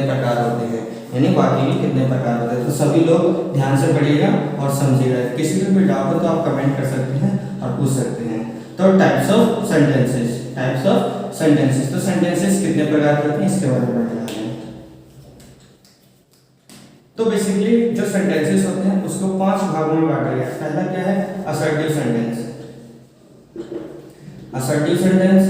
प्रकार होते हैं, यानी वाक्य के कितने प्रकार होते हैं। तो सभी लोग ध्यान से पढ़िएगा और समझिएगा। किसी को भी डाउट हो तो आप कमेंट कर सकते हैं और पूछ सकते हैं। तो types of sentences, types of sentences, तो सेंटेंसेस कितने प्रकार के होते हैं इसके बारे में पढ़ना है। तो बेसिकली जो सेंटेंसेस होते हैं उसको 5 भागों में बांटा गया है। पहला क्या है, असर्टिव सेंटेंस, असर्टिव सेंटेंस।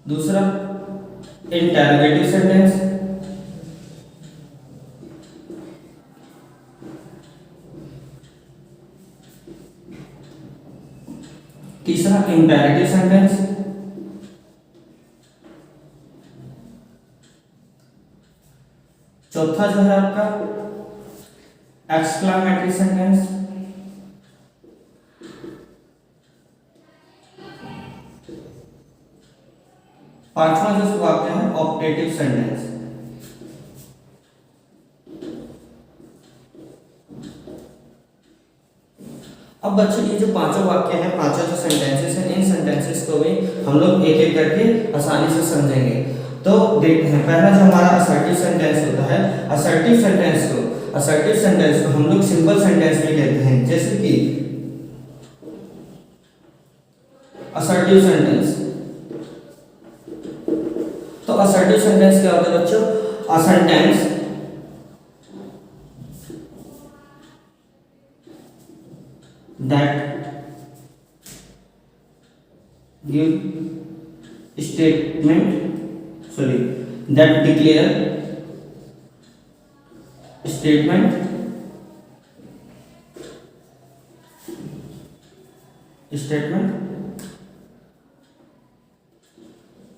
दूसरा इंटरोगेटिव सेंटेंस, तीसरा इंपेरेटिव सेंटेंस, चौथा जो है आपका एक्सक्लामेटरी सेंटेंस, पांचवा जो वाक्य है ऑप्टेटिव सेंटेंस। अब बच्चों ये जो पांचों वाक्य हैं, पांचों जो सेंटेंसेस हैं, इन सेंटेंसेस को भी हम लोग एक एक करके आसानी से समझेंगे। तो देखते हैं, पहला जो हमारा असर्टिव सेंटेंस होता है, असर्टिव सेंटेंस को हम लोग सिंपल सेंटेंस भी कहते हैं, जैसे कि असर्टिव सेंटेंस। तो असर्टिव सेंटेंस क्या होता है बच्चों, a sentence that give that declare statement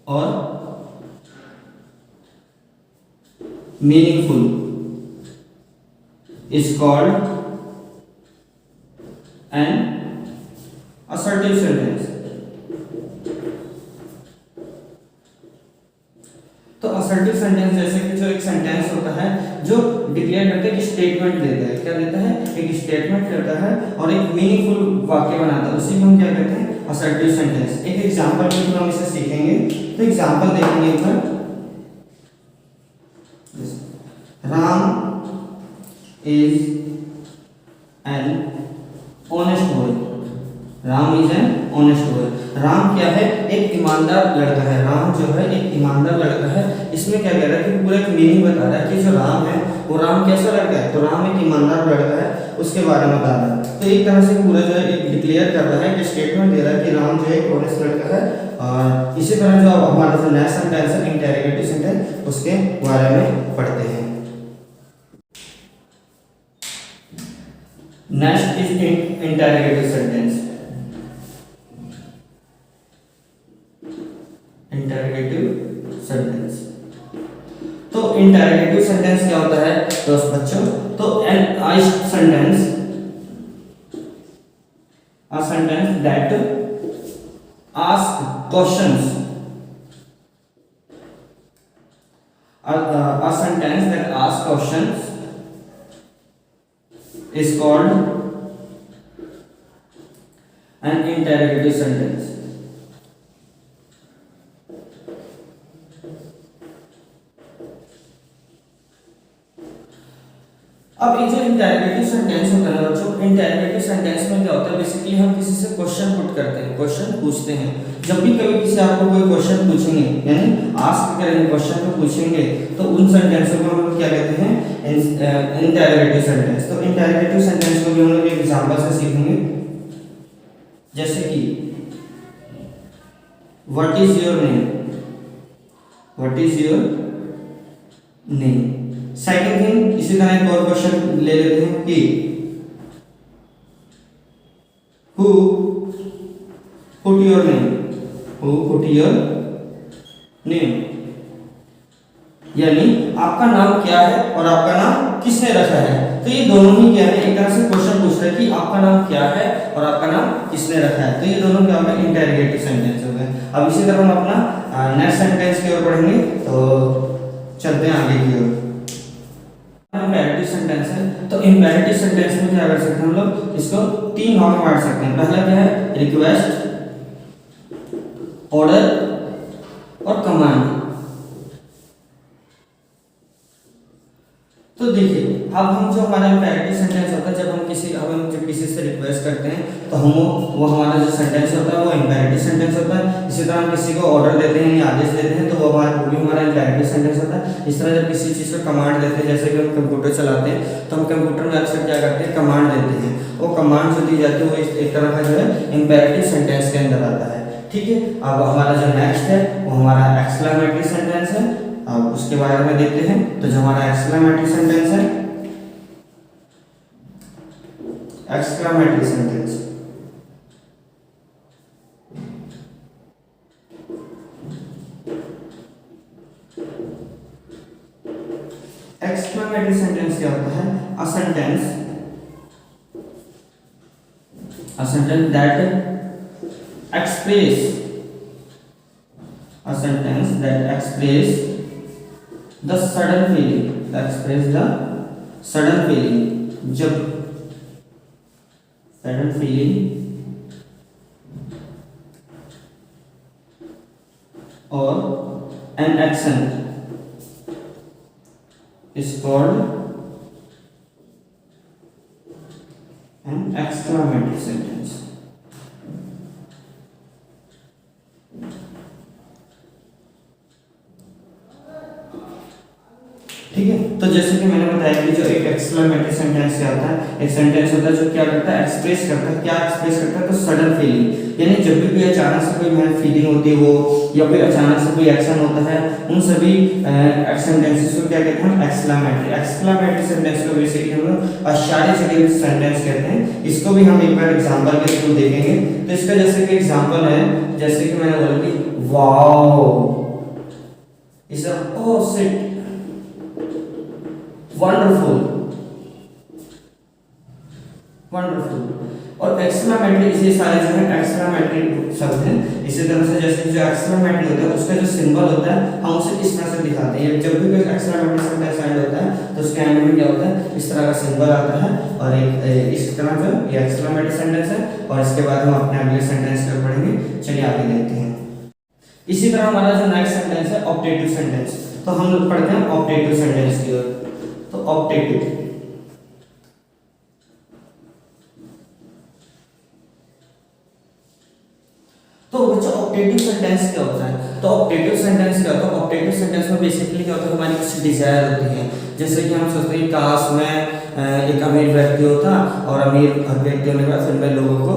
और meaningful is called an assertive sentence। तो असर्टिव सेंटेंस जैसे कि जो एक सेंटेंस होता है जो डिक्लेयर करता है कि स्टेटमेंट देता है, क्या देता है, एक स्टेटमेंट देता है और एक मीनिंगफुल वाक्य बनाता है, उसी को हम क्या कहते हैं, असर्टिव सेंटेंस। एक एग्जांपल में हम इसे सीखेंगे। तो एग्जांपल देखेंगे एक बार, Ram is an honest boy, Ram is an honest boy. Ram क्या है, एक ईमानदार लड़का है। राम जो है एक ईमानदार लड़का है। इसमें क्या कह रहा है कि पूरा एक मीनिंग बता रहा है कि जो राम है वो राम कैसा लड़का है, तो राम एक ईमानदार लड़का है, उसके बारे में बता रहा है। तो एक तरह से पूरा जो है एक डिक्लेयर कर रहा है कि स्टेटमेंट दे रहा है कि राम जो है एक ऑनेस्ट लड़का है। और इसी तरह जो हमारा जो नेक्स्ट सेंटेंस है इंटरोगेटिव सेंटेंस, उसके बारे में पढ़ते हैं। Next is interrogative sentence. Interrogative sentence, तो इंटरोगेटिव सेंटेंस क्या होता है दोस्त बच्चों, तो a sentence that ask questions, a sentence that asks questions is called an interrogative sentence। अब ये जो इंटरोगेटिव सेंटेंस होता है बच्चों, इंटरोगेटिव सेंटेंस में क्या होता है, बेसिकली हम किसी से क्वेश्चन पुट करते हैं, क्वेश्चन पूछते हैं। जब भी कभी किसी आपको कोई क्वेश्चन पूछेंगे, यानी आस्क करेंगे, क्वेश्चन को पूछेंगे, तो उन सेंटेंसों को हम लोग क्या कहते हैं, इंटरोगेटिव सेंटेंस। तो इंटरोगेटिव सेंटेंस को भी हम लोग एक एग्जांपल से सीखेंगे, जैसे कि what is your name, what is your name. Second thing, इसी तरह एक और क्वेश्चन ले लेते हैं कि who put your name, who put your name, यानी आपका नाम क्या है और आपका नाम किसने रखा है। तो ये दोनों ही क्या है, एक तरह से क्वेश्चन पूछ रहे हैं कि आपका नाम क्या है और आपका नाम किसने रखा है। तो ये दोनों क्या होगा, इंटरोगेटिव सेंटेंस हो गए। अब इसी तरह हम अपना नेक्स्ट सेंटेंस की ओर बढ़ेंगे, तो चलते हैं आगे की ओर। इंपेरेटिव सेंटेंस है, तो इंपेरेटिव सेंटेंस में क्या कर सकते हैं हम लोग, इसको 3 भाग में बांट सकते हैं। पहला क्या है, रिक्वेस्ट, ऑर्डर और कमांड। देखिए अब हम जो हमारा इम्पेरेटिव सेंटेंस होता है, जब हम जब किसी से रिक्वेस्ट करते हैं तो हम वो हमारा जो सेंटेंस होता है वो इम्पेरेटिव सेंटेंस होता है। इसी तरह हम किसी को ऑर्डर देते हैं या आदेश देते हैं तो वो भी हमारा इम्पेरेटिव सेंटेंस होता है। इस तरह जब किसी चीज़ को कमांड देते हैं, जैसे कि हम कंप्यूटर चलाते हैं तो हम कंप्यूटर में अक्सर क्या करते हैं, कमांड देते हैं। वो कमांड जो दी जाती है वो एक तरह का जो है इम्पेरेटिव सेंटेंस के अंदर आता है। ठीक है, अब हमारा जो नेक्स्ट है वो हमारा एक्सक्लेमेटरी सेंटेंस है। अब उसके बारे में देखते हैं। तो जो हमारा एक्सक्लेमेटरी सेंटेंस है, एक्सक्लेमेटरी सेंटेंस एक्सक्लेमेटरी सेंटेंस क्या होता है? A sentence that express the sudden feeling, जब sudden feeling or an action is called an exclamatory sentence। ठीक है, तो जैसे कि मैंने बताया कि जो एक एक्सक्लेमेटरी सेंटेंस क्या होता है, एक सेंटेंस होता है जो क्या करता है, एक्सप्रेस करता है। क्या एक्सप्रेस करता है? तो सडन फीलिंग, यानी जब भी कोई अचानक से कोई हमें फीलिंग होती है वो, या कोई अचानक से कोई एक्शन होता है, उन सभी सेंटेंसेस को क्या कहते हैं? एक्सक्लेमेटरी सेंटेंस को बेसिकली हम लोग आश्चर्यचकित सेंटेंस कहते हैं। इसको भी हम एक बार एग्जांपल के थ्रू देखेंगे। तो इसका जैसे कि एग्जांपल है, जैसे कि मैंने बोला कि wow is a oh shit, wonderful. और एक्सक्लेमेटरी, इसे सारे जो है एक्सक्लेमेटरी शब्द हैं। इसी तरह से जैसे जो एक्सक्लेमेटरी होता है उसका जो सिंबल होता है हम उसे इस तरह से दिखाते हैं। जब भी कोई एक्सक्लेमेटरी सेंटेंस एंड होता है तो उसके एंड में क्या होता है, इस तरह का सिंबल आता है। और एक इस तरह का ये एक्सक्लेमेटरी सेंटेंस है। और इसके बाद हम अपने अगले सेंटेंस को पढ़ेंगे। चलिए आगे देखते हैं। इसी तरह हमारा जो नेक्स्ट सेंटेंस है ऑप्टेटिव सेंटेंस। तो हम लोग पढ़ते हैं ऑप्टेटिव सेंटेंस की ओर। तो ऑप्टेटिव, तो बच्चों ऑप्टेटिव सेंटेंस क्या होता है? तो ऑप्टेटिव सेंटेंस क्या होता है? ऑप्टेटिव सेंटेंस में बेसिकली क्या होता है, हमारी कुछ डिजायर होती है। जैसे कि हम सोचते हैं काश मैं एक अमीर व्यक्ति होता और अमीर व्यक्ति होने के बाद फिर मैं लोगों को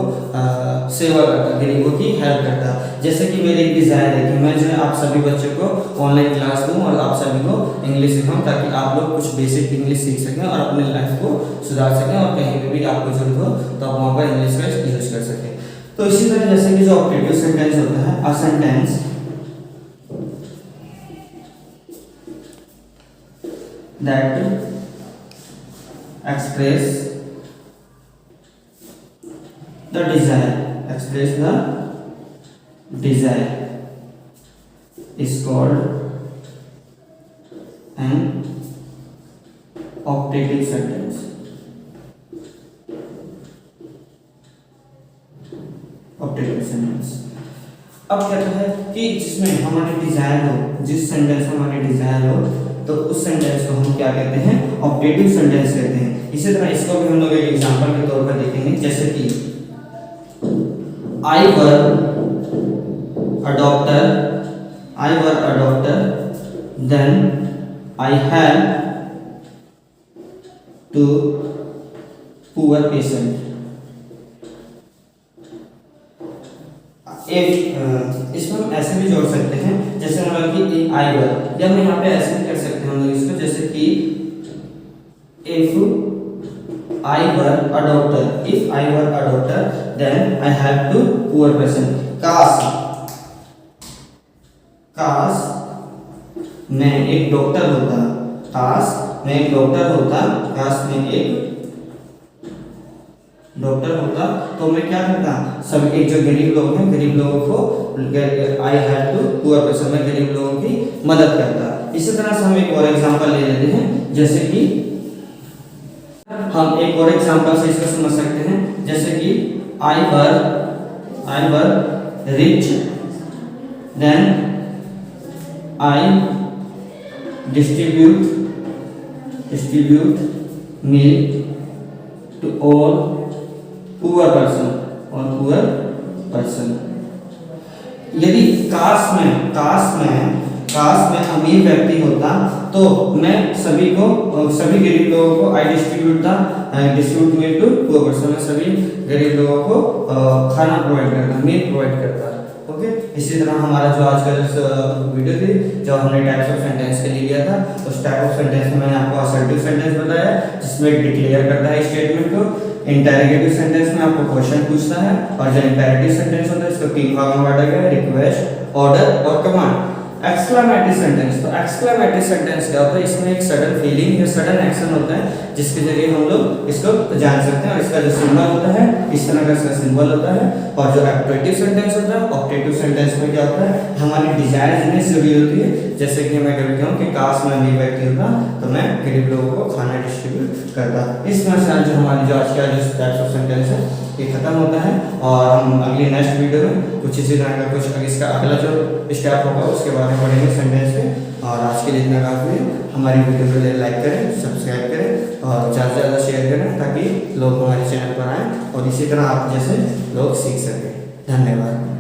सेवा करता, गरीबों की हेल्प करता। जैसे कि मेरी एक डिजायर है कि मैं जो है आप सभी बच्चों को ऑनलाइन क्लास दूं और आप सभी को इंग्लिश सिखाऊं, ताकि आप लोग कुछ बेसिक इंग्लिश सीख सकें और अपने लाइफ को सुधार सकें, और कहीं पे भी आपको जरूरत हो तो आप वहाँ पर इंग्लिश का यूज कर सकें। तो इसी तरह जैसे कि जो ऑप्टेटिव सेंटेंस होता है, a sentence that express the desire is called an optative sentence। Optative sentence अब कहता है कि जिसमें हमारी डिजायर हो, जिस सेंटेंस में हमारी डिजायर हो तो उस सेंटेंस को हम क्या कहते हैं? ऑप्टेटिव सेंटेंस कहते हैं। इसी तरह इसको भी हम लोग एक एग्जांपल के तौर पर देखेंगे। जैसे कि I were a doctor, then I helped to poor patient। इसमें हम ऐसे भी जोड़ सकते हैं, जैसे मतलब कि I were, या हम यहाँ पे ऐसे भी कर सकते हैं हम लोग इसको, जैसे कि if I were a doctor, then I have to poor person। काश मैं एक डॉक्टर होता, काश मैं एक डॉक्टर होता तो मैं क्या करता, सब एक जो गरीब लोग हैं, गरीब लोगों को I have to poor person, मैं गरीब लोगों की मदद करता। इसी तरह से हम एक और एग्जांपल ले लेते हैं। जैसे कि हम एक और एग्जांपल से इसको समझ सकते हैं। जैसे कि I were rich, then I distribute distribute meal to all poor person। यदि काश में अमीर व्यक्ति होता तो मैं सभी गरीब लोगों को I distribute meal to poor person, मैं सभी गरीब लोगों को खाना प्रोवाइड करता, मील प्रोवाइड करता। ओके, इसी तरह हमारा जो आज का वीडियो थी, जो हमने टाइप्स ऑफ सेंटेंस के लिए लिया था, उस टाइप ऑफ सेंटेंस में मैंने आपको असर्टिव सेंटेंस बताया जिसमें डिक्लेयर करता है स्टेटमेंट को, इंटरोगेटिव सेंटेंस में आपको क्वेश्चन पूछता है, और जो इंपेरेटिव सेंटेंस होता है इसको तीन भाग में बांटा गया है, रिक्वेस्ट, ऑर्डर और कमांड। एक्सक्लेमेटरी सेंटेंस, तो एक्सक्लेमेटरी सेंटेंस क्या होता है, इसमें एक सडन फीलिंग या सडन एक्शन होता है जिसके जरिए हम लोग इसको जान सकते हैं, और इसका जो सिंबल होता है इस तरह का इसका सिंबल होता है। और जो ऑप्टेटिव सेंटेंस होता है, ऑप्टेटिव सेंटेंस में क्या होता है, हमारी डिजायर जिन्हें जुड़ी होती है, जैसे कि मैं कभी कहूँ कि काश मैं अमीर व्यक्ति होता तो मैं गरीब लोगों को खाना डिस्ट्रीब्यूट करता। इस तरह से जो हमारी जो आज का जो टाइप्स ऑफ सेंटेंस है ये खत्म होता है, और हम अगली नेक्स्ट वीडियो में कुछ इसी तरह का कुछ इसका अगला जो स्टेप होगा उसके बारे में पढ़ेंगे सेंटेंस के। और आज के लिए इतना काफी है। हमारी वीडियो को लाइक करें, सब्सक्राइब करें और ज़्यादा से ज़्यादा शेयर करें ताकि लोग हमारे चैनल पर आएँ और इसी तरह आप जैसे लोग सीख सकें। धन्यवाद।